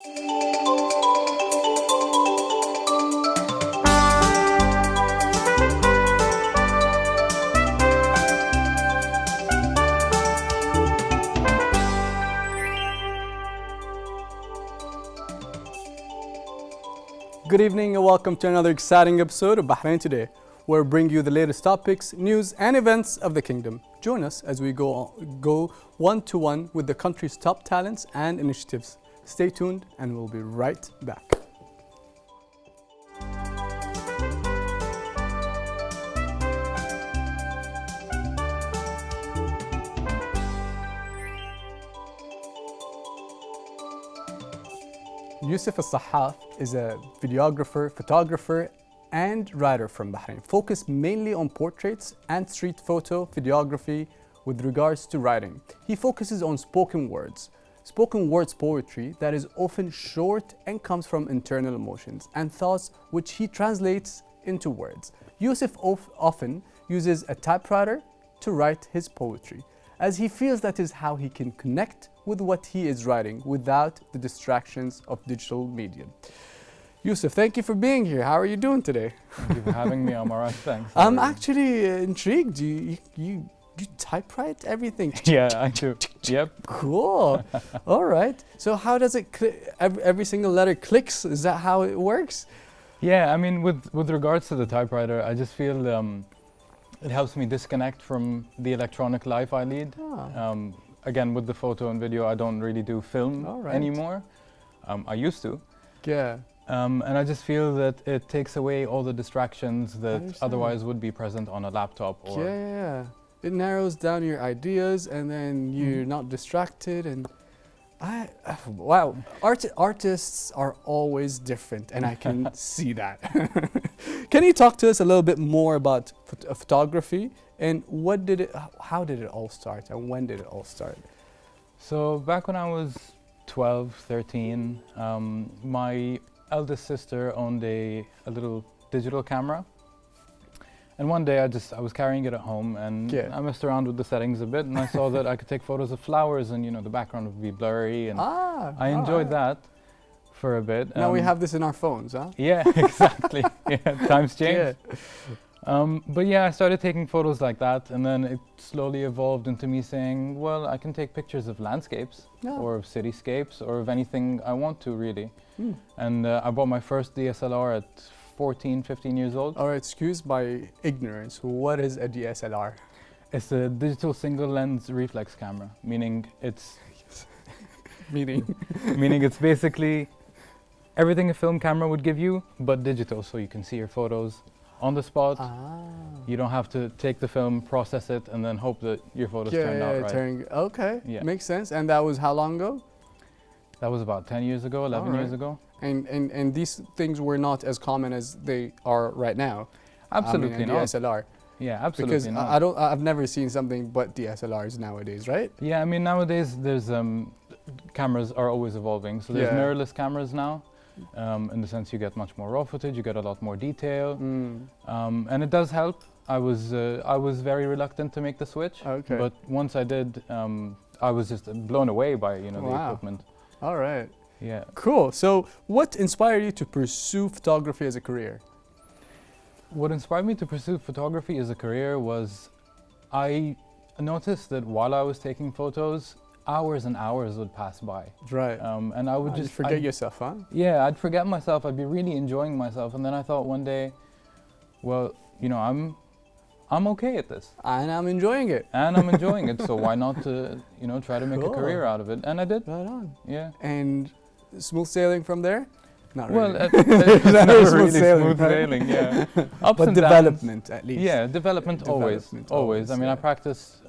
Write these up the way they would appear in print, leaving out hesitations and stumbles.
Good evening and welcome to another exciting episode of Bahrain Today, where we bring you the latest topics, news and events of the kingdom. Join us as we go one-to-one with the country's top talents and initiatives. Stay tuned and we'll be right back. Yusuf Al-Sahaf is a videographer, photographer, and writer from Bahrain, focused mainly on portraits and street photo videography with regards to writing. He focuses on spoken words poetry that is often short and comes from internal emotions and thoughts which he translates into words. Yusuf often uses a typewriter to write his poetry, as he feels that is how he can connect with what he is writing without the distractions of digital media. Yusuf, thank you for being here. How are you doing today? Thank you for having me, Omar. Thanks. I'm actually intrigued. You typewrite everything? Yeah, I do. Yep. Cool. All right. So how does it click? Every single letter clicks? Is that how it works? Yeah, I mean, with regards to the typewriter, I just feel it helps me disconnect from the electronic life I lead. Again, with the photo and video, I don't really do film anymore. I used to. Yeah. And I just feel that it takes away all the distractions that otherwise would be present on a laptop. Or yeah. It narrows down your ideas and then you're not distracted. And wow, artists are always different and I can see that. Can you talk to us a little bit more about photography and how did it all start and when did it all start? So back when I was 12, 13, my eldest sister owned a little digital camera. And one day I was carrying it at home and I messed around with the settings a bit and I saw that I could take photos of flowers and the background would be blurry and I enjoyed that for a bit. Now we have this in our phones, huh? Yeah, exactly. Times change. But yeah, I started taking photos like that and then it slowly evolved into me saying, well, I can take pictures of landscapes or of cityscapes or of anything I want to really. And I bought my first DSLR at 14, 15 years old. All right, excuse my ignorance. What is a DSLR? It's a digital single lens reflex camera, meaning it's meaning it's basically everything a film camera would give you, but digital, so you can see your photos on the spot. You don't have to take the film, process it, and then hope that your photos turned out right. Okay, makes sense. And that was how long ago? That was about 10 years ago, 11 years ago. And these things were not as common as they are right now. Absolutely not. DSLR. Yeah, absolutely because not. I've never seen something but DSLRs nowadays, right? Yeah, I mean nowadays there's cameras are always evolving. So there's mirrorless cameras now. In the sense you get much more raw footage, you get a lot more detail, and it does help. I was very reluctant to make the switch, but once I did, I was just blown away by the equipment. All right. Yeah. Cool. So what inspired you to pursue photography as a career? What inspired me to pursue photography as a career was I noticed that while I was taking photos, hours and hours would pass by. Right. And I would just forget yourself, huh? Yeah, I'd forget myself. I'd be really enjoying myself. And then I thought one day, well, I'm okay at this. And I'm enjoying it. So why not try to make a career out of it? And I did. Right on. Yeah. And smooth sailing from there? Not well, really. It's never really smooth right? sailing, yeah. Ups but and development downs. at least. Yeah, development always. I mean, I practice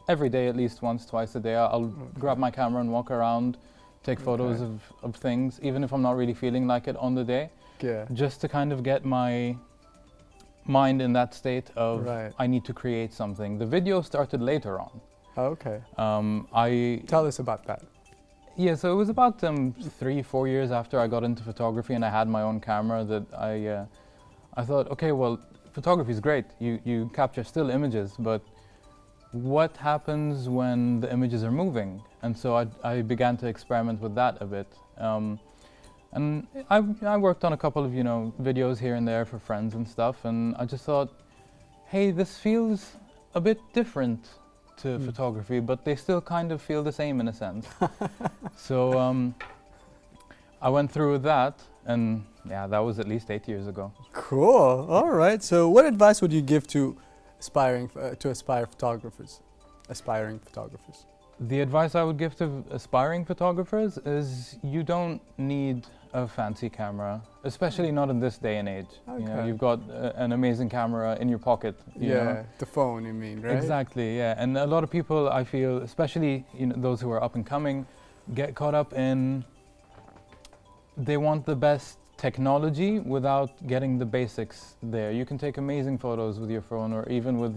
every day at least once, twice a day. I'll grab my camera and walk around, take photos of things, even if I'm not really feeling like it on the day. Yeah. Just to kind of get my mind in that state of I need to create something. The video started later on. Okay. Tell us about that. Yeah, so it was about 3-4 years after I got into photography and I had my own camera that I thought, okay, well, photography is great. You capture still images, but what happens when the images are moving? And so I began to experiment with that a bit. And I worked on a couple of, videos here and there for friends and stuff, and I just thought, hey, this feels a bit different to photography, but they still kind of feel the same in a sense. So I went through that, and yeah, that was at least 8 years ago. Cool. All right. So, what advice would you give to aspiring photographers? The advice I would give to aspiring photographers is you don't need a fancy camera, especially not in this day and age. Okay. You've got an amazing camera in your pocket. You know? The phone, you mean, right? Exactly, yeah. And a lot of people, I feel, especially those who are up and coming, get caught up in they want the best technology without getting the basics there. You can take amazing photos with your phone, or even with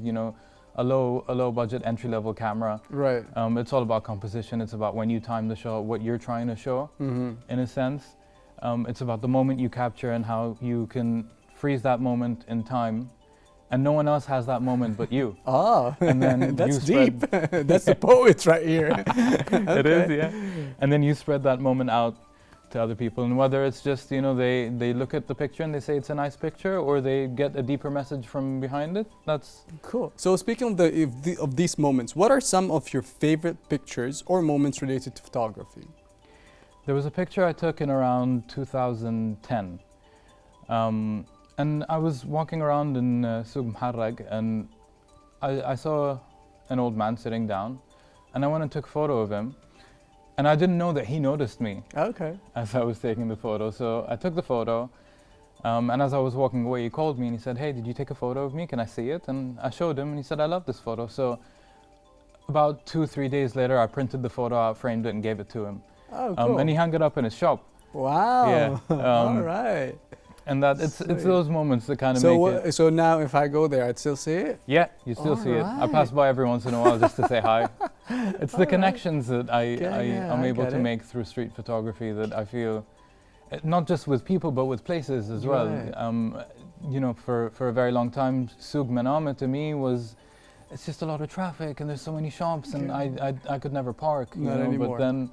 a low budget entry level camera. Right. It's all about composition. It's about when you time the shot, what you're trying to show. In a sense, it's about the moment you capture and how you can freeze that moment in time, and no one else has that moment but you. Ah, and then that's deep. That's the poet right here. Okay. It is, yeah. And then you spread that moment out to other people, and whether it's just they look at the picture and they say it's a nice picture, or they get a deeper message from behind it. That's cool. So speaking of these moments, what are some of your favorite pictures or moments related to photography? There was a picture I took in around 2010, and I was walking around in Souk Muharraq, and I saw an old man sitting down, and I went and took a photo of him. And I didn't know that he noticed me. Okay. As I was taking the photo. So I took the photo, and as I was walking away, he called me and he said, "Hey, did you take a photo of me? Can I see it?" And I showed him, and he said, "I love this photo." So about 2-3 days later, I printed the photo out, framed it, and gave it to him. Oh, cool. And he hung it up in his shop. Wow. Yeah. All right. And that it's those moments that kind of make it. So now if I go there, I'd still see it? Yeah, you still see it. I pass by every once in a while just to say hi. It's the connections that I'm able to make through street photography that I feel, not just with people but with places as well. For a very long time, Souk Manama to me was, it's just a lot of traffic and there's so many shops, and I could never park. Not anymore. But then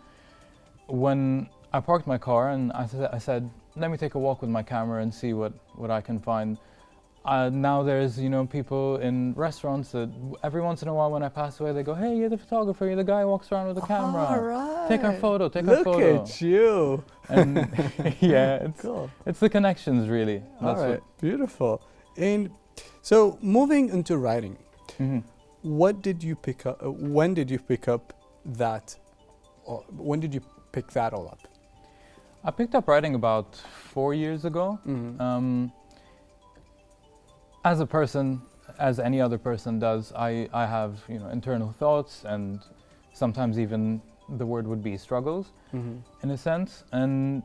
when I parked my car and I said, let me take a walk with my camera and see what I can find. Now there's people in restaurants that every once in a while when I pass away, they go, "Hey, you're the photographer, you're the guy who walks around with a camera. All right. Take our photo, take our photo." Look at you. And yeah, Cool. It's the connections really. All right, beautiful. And so moving into writing, what did you pick up, when did you pick up that, or when did you pick that all up? I picked up writing about 4 years ago. As a person, as any other person does, I have internal thoughts, and sometimes even the word would be struggles, in a sense. And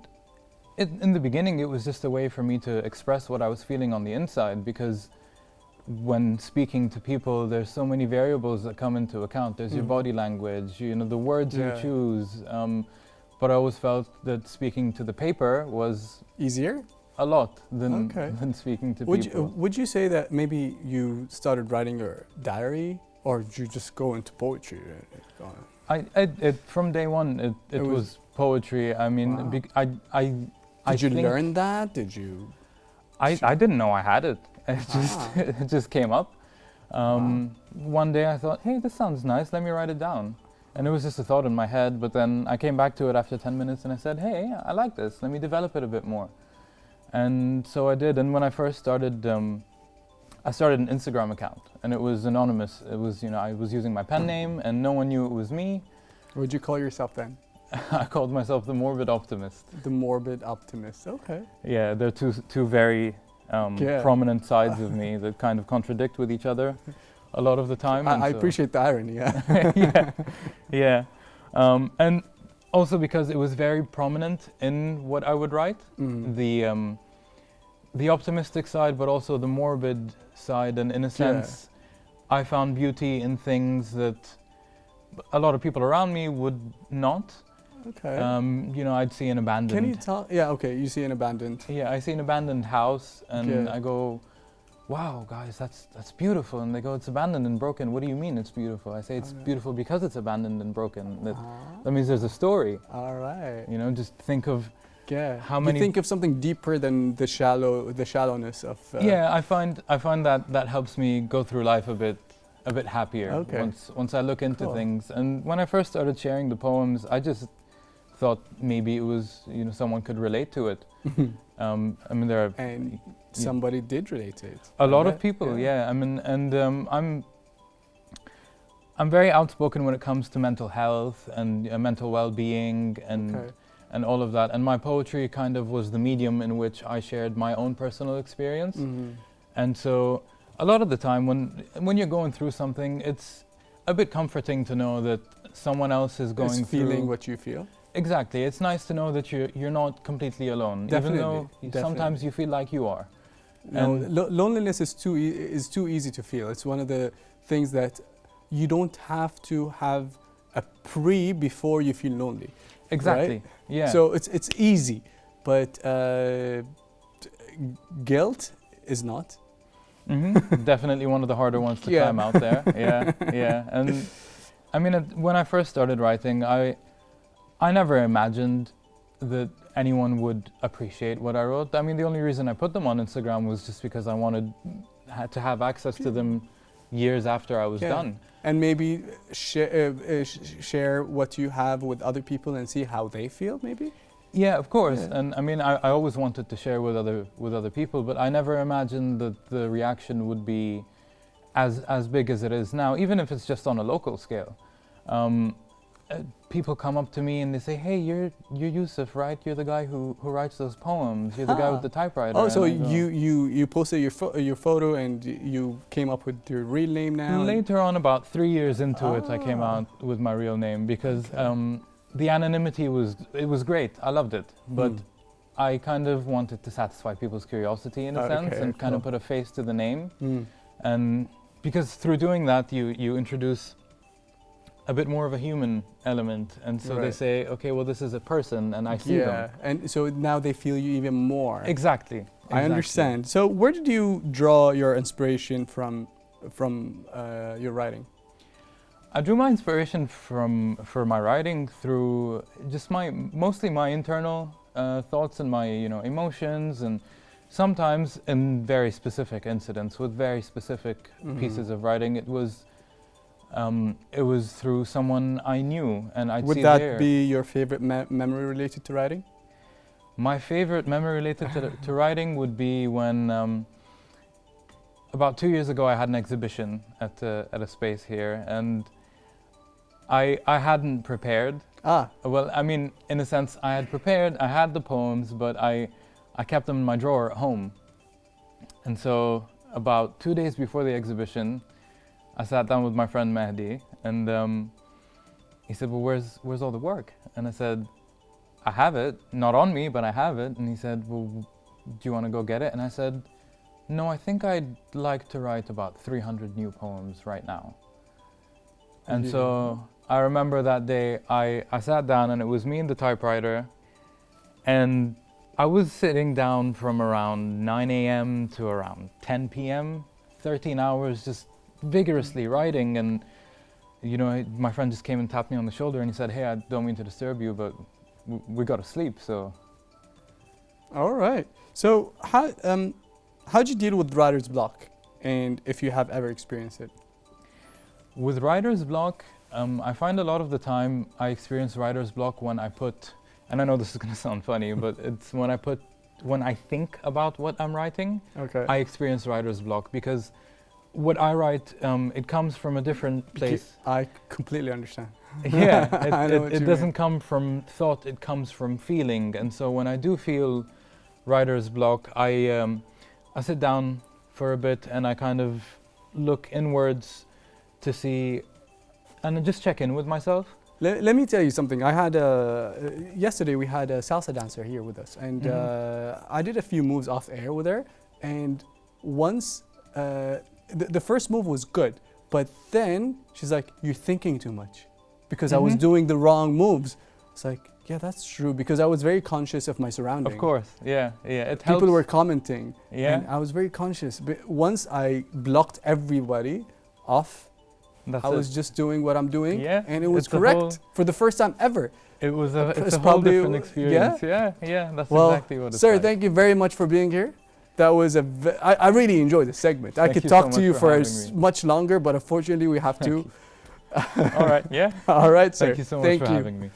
in the beginning, it was just a way for me to express what I was feeling on the inside, because when speaking to people, there's so many variables that come into account. There's your body language, the words you choose. But I always felt that speaking to the paper was easier? A lot than speaking to people. Would you say that maybe you started writing your diary, or did you just go into poetry? From day one, it was poetry. I mean, wow. Did you learn that? Did you? I didn't know I had it. It just came up. One day I thought, hey, this sounds nice. Let me write it down. And it was just a thought in my head, but then I came back to it after 10 minutes and I said, hey, I like this. Let me develop it a bit more. And so I did. And when I first started, I started an Instagram account, and it was anonymous. It was, I was using my pen name and no one knew it was me. What would you call yourself then? I called myself the Morbid Optimist. The Morbid Optimist, okay. Yeah, they're two very prominent sides of me that kind of contradict with each other a lot of the time. I appreciate the irony, yeah. Yeah. And also because it was very prominent in what I would write, the optimistic side, but also the morbid side. And in a sense, I found beauty in things that a lot of people around me would not. Okay. I'd see an abandoned... Can you tell? Yeah, okay, you see an abandoned... Yeah, I see an abandoned house and I go, wow, guys, that's beautiful. And they go, it's abandoned and broken. What do you mean it's beautiful? I say, it's beautiful because it's abandoned and broken. That means there's a story. All right. You know, just think of how You many. think of something deeper than the shallowness of. Yeah, I find that helps me go through life a bit happier. Okay. Once I look into things. And when I first started sharing the poems, I just thought maybe it was, you know, someone could relate to it. I mean, there are. And somebody did relate to it. A lot of people, yeah. I mean, and I'm very outspoken when it comes to mental health and mental well-being and all of that. And my poetry kind of was the medium in which I shared my own personal experience. And so a lot of the time when you're going through something, it's a bit comforting to know that someone else is going through. Feeling what you feel. Exactly. It's nice to know that you're not completely alone, Definitely. even though sometimes you feel like you are. No, loneliness is too easy to feel. It's one of the things that you don't have to have a before you feel lonely. Exactly. Right? Yeah. So it's easy, but guilt is not. Definitely one of the harder ones to climb out there. Yeah. And I mean, when I first started writing, I never imagined that anyone would appreciate what I wrote. I mean, the only reason I put them on Instagram was just because I had to have access to them years after I was done. And maybe share what you have with other people and see how they feel, maybe? Yeah, of course. Yeah. And I mean, I always wanted to share with other people, but I never imagined that the reaction would be as big as it is now, even if it's just on a local scale. People come up to me and they say, "Hey, you're Yusuf, right? You're the guy who writes those poems. You're the guy with the typewriter." Oh, so you posted your photo and you came up with your real name now? Later on, about 3 years into it, I came out with my real name because the anonymity was great. I loved it, but I kind of wanted to satisfy people's curiosity in a sense and kind of put a face to the name. And because through doing that, you introduce a bit more of a human element, and so they say, okay, well, this is a person, and I see them. Yeah, and so now they feel you even more. Exactly. I understand. So where did you draw your inspiration from your writing? I drew my inspiration for my writing through just mostly my internal thoughts and my emotions, and sometimes in very specific incidents with very specific pieces of writing. It was through someone I knew, and I'd see there. Would that be your favorite memory related to writing? My favorite memory related to writing would be when, about 2 years ago, I had an exhibition at a space here, and I hadn't prepared. Well, I mean, in a sense, I had prepared. I had the poems, but I kept them in my drawer at home. And so, about 2 days before the exhibition, I sat down with my friend Mehdi, and he said, "Well, where's all the work?" And I said, "I have it, not on me, but I have it." And he said, "Well, do you want to go get it?" And I said, "No, I think I'd like to write about 300 new poems right now." And so I remember that day I sat down, and it was me and the typewriter, and I was sitting down from around 9 a.m. to around 10 p.m., 13 hours just vigorously writing. And my friend just came and tapped me on the shoulder and he said, "Hey, I don't mean to disturb you, but we got to sleep." So all right. So how'd you deal with writer's block, and if you have ever experienced it? With writer's block, I find a lot of the time I experience writer's block when I put, and I know this is going to sound funny, but it's when I think about what I'm writing, I experience writer's block, because what I write, it comes from a different place. I completely understand. Yeah, it doesn't come from thought, it comes from feeling. And so when I do feel writer's block, I sit down for a bit and I kind of look inwards to see, and just check in with myself. Let me tell you something. I had yesterday we had a salsa dancer here with us, and I did a few moves off air with her, and once the first move was good, but then she's like, "You're thinking too much," because I was doing the wrong moves. It's like, Yeah, that's true, because I was very conscious of my surroundings. Of course, yeah, it helps. People were commenting, Yeah. and I was very conscious. But once I blocked everybody off, That's I it. was just doing what I'm doing, Yeah, and it was it's a correct whole- for the first time ever. It was It's it's a whole probably- different experience. Yeah, that's Well, exactly what it's sir, like. thank you very much for being here. That was I really enjoyed the segment. I Thank could you talk so to much you for for having as me. much longer, but unfortunately we have to. All right, yeah. All right, sir. Thank you so much for having me.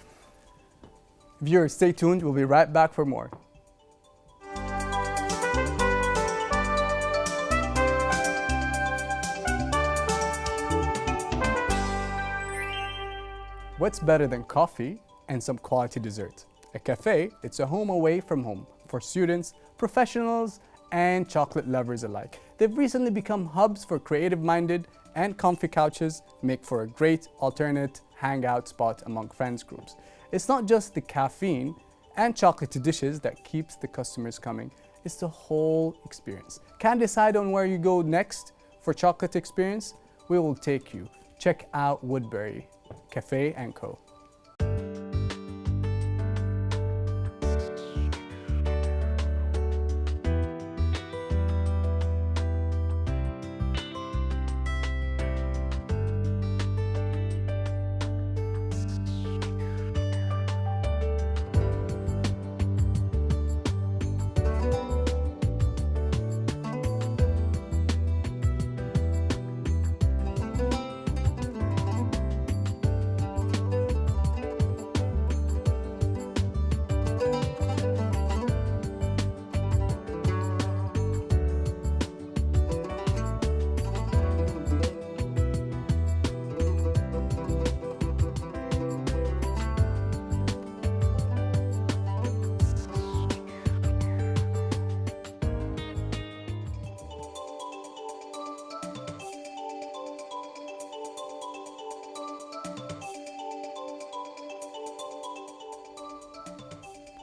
Viewers, stay tuned. We'll be right back for more. What's better than coffee and some quality dessert? A cafe, it's a home away from home for students, professionals, and chocolate lovers alike. They've recently become hubs for creative-minded, and comfy couches make for a great alternate hangout spot among friends groups. It's not just the caffeine and chocolatey dishes that keeps the customers coming. It's the whole experience. Can't decide on where you go next for chocolate experience? We will take you. Check out Woodbury Cafe & Co.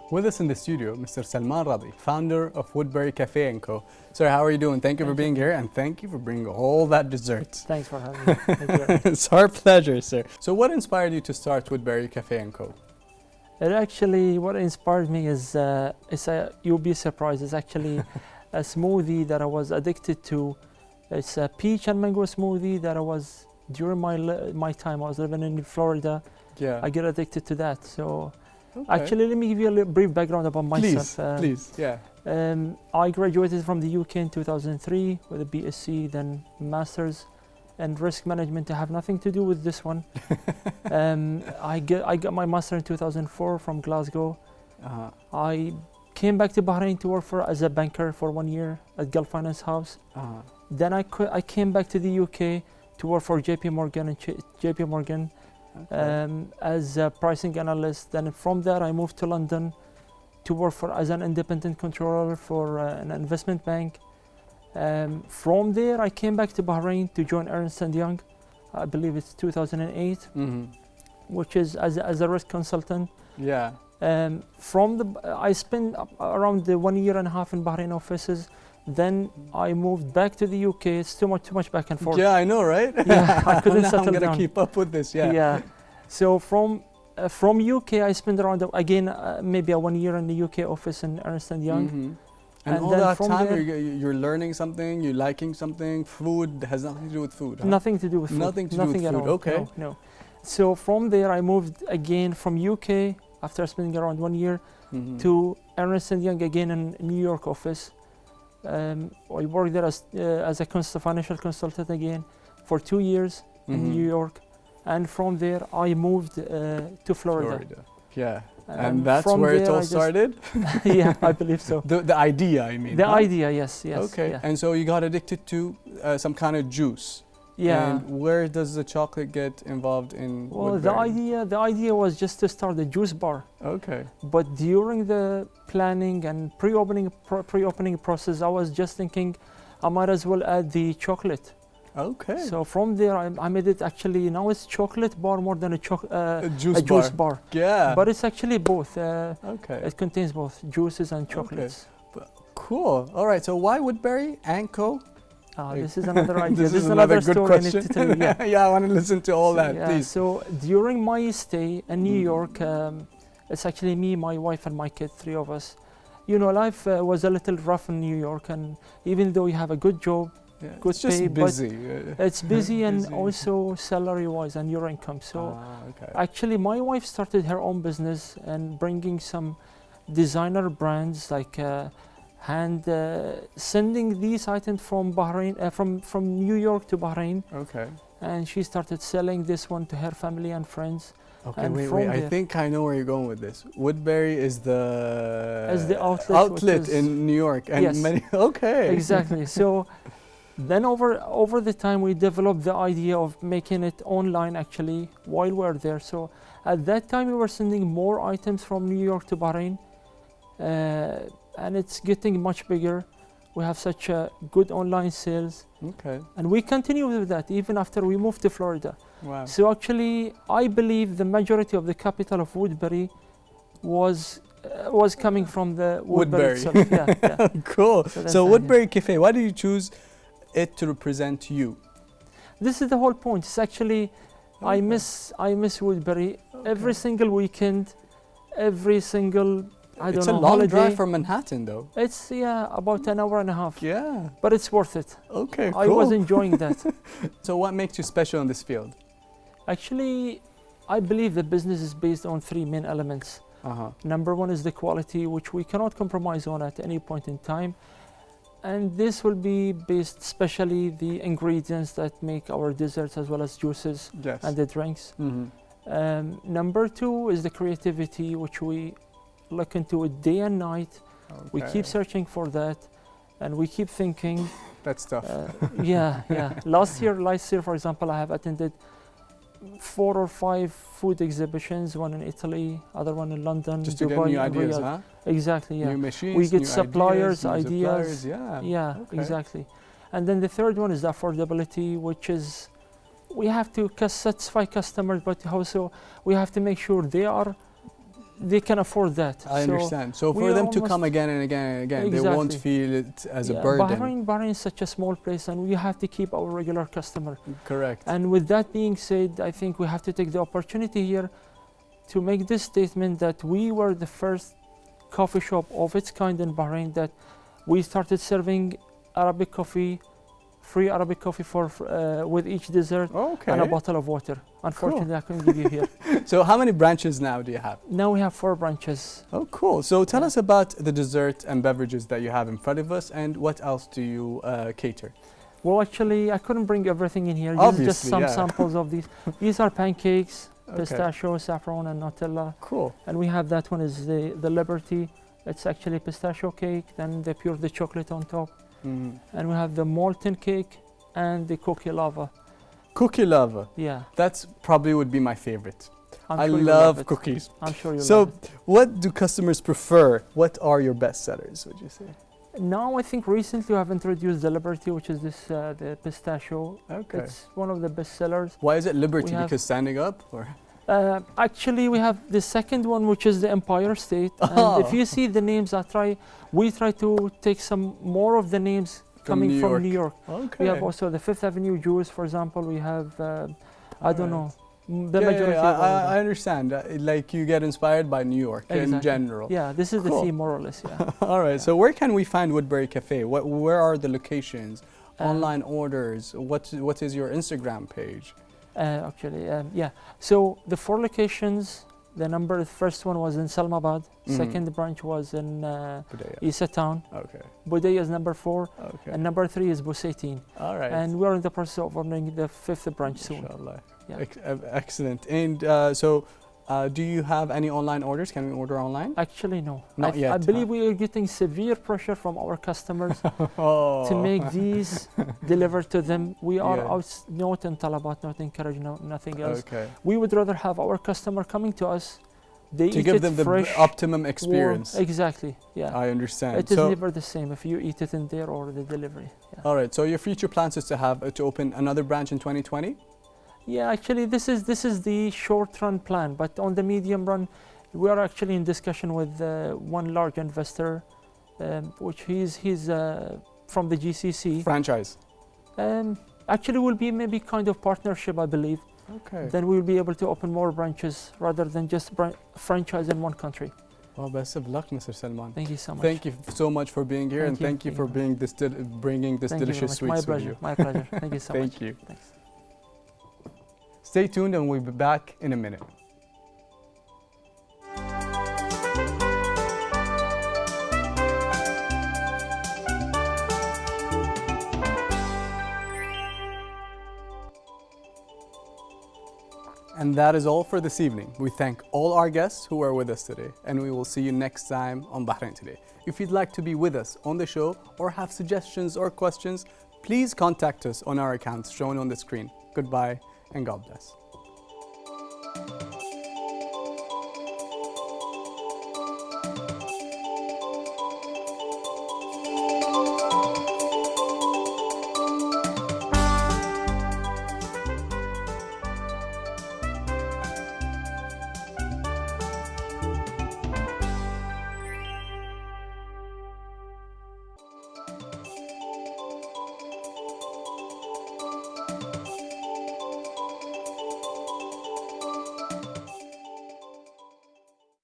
With us in the studio, Mr. Salman Radi, founder of Woodbury Cafe & Co. Sir, how are you doing? Thank you for being here, and thank you for bringing all that dessert. Thanks for having me. Thank you very much. It's our pleasure, sir. So what inspired you to start Woodbury Cafe & Co? It actually, what inspired me is, you'll be surprised, it's actually a smoothie that I was addicted to. It's a peach and mango smoothie that I was, during my time, I was living in Florida. Yeah. I get addicted to that. So Okay. actually, let me give you a little brief background about myself. Please, yeah. I graduated from the UK in 2003 with a BSc, then Masters in Risk Management. I have nothing to do with this one. I got my Master in 2004 from Glasgow. Uh-huh. I came back to Bahrain to work as a banker for 1 year at Gulf Finance House. Uh-huh. Then I came back to the UK to work for JP Morgan Okay. as a pricing analyst. Then from there I moved to London to work as an independent controller for an investment bank. From there I came back to Bahrain to join Ernst & Young. I believe it's 2008, Mm-hmm. which is as a risk consultant. Yeah. I spent around 1 year and a half in Bahrain offices. Then I moved back to the UK. It's too much back and forth. Yeah, I know, right? Yeah, I couldn't Now settle I'm gonna down. keep up with this, yeah. Yeah. So from UK, I spent around maybe a 1 year in the UK office in Ernst & Young. Mhm. And And all then that from time there- you're learning something, you're liking something, food has nothing to do with food, huh? Nothing to do with food. Nothing to do with at food, all. okay. No. So from there, I moved again from UK after spending around 1 year Mhm. to Ernst & Young again in New York office. I worked there as a financial consultant again for 2 years in Mhm. New York. And from there, I moved to Florida. Yeah. And that's from where it there all I just- started? Yeah, I believe so. The idea, I mean. The huh? idea, yes. Okay. Yeah. And so you got addicted to some kind of juice. Yeah. And where does the chocolate get involved in Well, Woodbury? the idea was just to start a juice bar. Okay. But during the planning and pre-opening process, I was just thinking I might as well add the chocolate. Okay. So from there, I made it actually, now it's chocolate bar more than a juice bar. Yeah. But it's actually both. Okay. It contains both juices and chocolates. Cool. All right. So why Woodbury and Co? This is another idea. This is another good story question. I need to tell you. Yeah. Yeah, I want to listen to all that, Yeah, please. so during my stay in New York, It's actually me, my wife, and my kid, three of us. You know, life was a little rough in New York, and even though you have a good job, Yeah, good it's just pay, but busy. it's busy and Busy. also salary-wise and your income. So Okay. actually, my wife started her own business and bringing some designer brands like sending these items from Bahrain, from New York to Bahrain, Okay. and she started selling this one to her family and friends. Okay, And wait, from wait. I there- think I know where you're going with this. Woodbury is the outlet, which is- in New York, and Yes. many. Okay. Exactly. So then over the time we developed the idea of making it online actually while we were there. So at that time we were sending more items from New York to Bahrain, and it's getting much bigger. We have such a good online sales, Okay. and we continue with that even after we moved to Florida. Wow. So actually, I believe the majority of the capital of Woodbury was coming from the Woodbury Woodbury. itself. Yeah, yeah. Cool. So that's So the Woodbury Cafe. Why did you choose it to represent you? This is the whole point. It's actually, I Okay. miss Woodbury every single weekend, every single It's a know, long holiday. drive from Manhattan, though. It's about an hour and a half, Yeah. but it's worth it. Okay. Cool. I was enjoying that. So what makes you special in this field? Actually, I believe the business is based on three main elements. Number one is the quality, which we cannot compromise on at any point in time. And this will be based especially the ingredients that make our desserts as well as juices Yes. and the drinks. Mm-hmm. Number two is the creativity, which we look into it day and night. We keep searching for that, and we keep thinking. That's tough. Yeah. Last year, for example, I have attended 4 or 5 food exhibitions, one in Italy, other one in London, Just to Dubai, get new and ideas, Riyadh. huh? Exactly, yeah. New machines, We get new suppliers, new ideas. suppliers, yeah. Yeah, Okay. exactly. And then the third one is the affordability, which is we have to satisfy customers, but also we have to make sure they can afford that. I understand. So we for are them to come almost- again and again and again, they won't Exactly. feel it as a Yeah, burden. Bahrain is such a small place, and we have to keep our regular customer. Correct. And with that being said, I think we have to take the opportunity here to make this statement that we were the first coffee shop of its kind in Bahrain that we started serving Arabic coffee, free Arabic coffee with each dessert Okay. and a bottle of water. Unfortunately, I couldn't give you here. So how many branches now do you have? Now we have 4 branches. Oh, cool. So tell Yeah. us about the dessert and beverages that you have in front of us, and what else do you cater? Well, actually, I couldn't bring everything in here. This is just Obviously, some yeah. samples of these. These are pancakes, Okay. pistachio, saffron, and Nutella. Cool. And we have that one is the Liberty. It's actually pistachio cake, then the chocolate on top. Mhm. And we have the molten cake and the cookie lava. Cookie lava. Yeah. That's probably would be my favorite. I'm I sure you'll love it. cookies. I'm sure you'll So love it. what do customers prefer? What are your best sellers, would you say? Now I think recently we have introduced the Liberty, which is this the pistachio. Okay. It's one of the best sellers. Why is it Liberty? We have- Because standing up? Or? Actually, we have the second one, which is the Empire State. And if Oh. you see the names, we try to take some more of the names coming New from York. New York. Okay. We have also the Fifth Avenue Juice, for example. We have, I don't know, the Yeah, majority yeah, of all of I them. understand. Like you get inspired by New York in Exactly. general. Yeah, this is Cool. the theme more or less, yeah. All right. So where can we find Woodbury Cafe? Where are the locations? Um, Online orders. What is your Instagram page? Yeah. So the 4 locations, the first one was in Salmabad, Mhm. second branch was in Budaya. Isa Town, Okay. Budaya is number 4, Okay. and number 3 is Busaitin. All right. And we're in the process of opening the 5th branch soon. Inshallah. Yeah. Excellent. And do you have any online orders? Can we order online? Actually, no. Not I yet, believe huh? we are getting severe pressure from our customers Oh. to make these delivered to them. We are Yeah. out, not in talabat, not encourage, nothing else. Okay. We would rather have our customer coming to us. They To eat give it them the fresh, optimum warm. experience. Exactly. Yeah. I understand. It is So, never the same if you eat it in there or the delivery. Yeah. all right. So your future plans is to open another branch in 2020? Yeah, actually, this is the short-run plan, but on the medium run, we are actually in discussion with one large investor, which he's from the GCC. Franchise. Actually, will be maybe kind of partnership, I believe. Okay. then we will be able to open more branches rather than just franchise in one country. Well, best of luck, Mr. Salman. Thank you so much. Thank you so much for being here, and thank you for bringing this Thank you very delicious much. sweets with you. My pleasure. Thank you so much. Thank you. Thanks. Stay tuned, and we'll be back in a minute. And that is all for this evening. We thank all our guests who are with us today, and we will see you next time on Bahrain Today. If you'd like to be with us on the show or have suggestions or questions, please contact us on our accounts shown on the screen. Goodbye and God bless.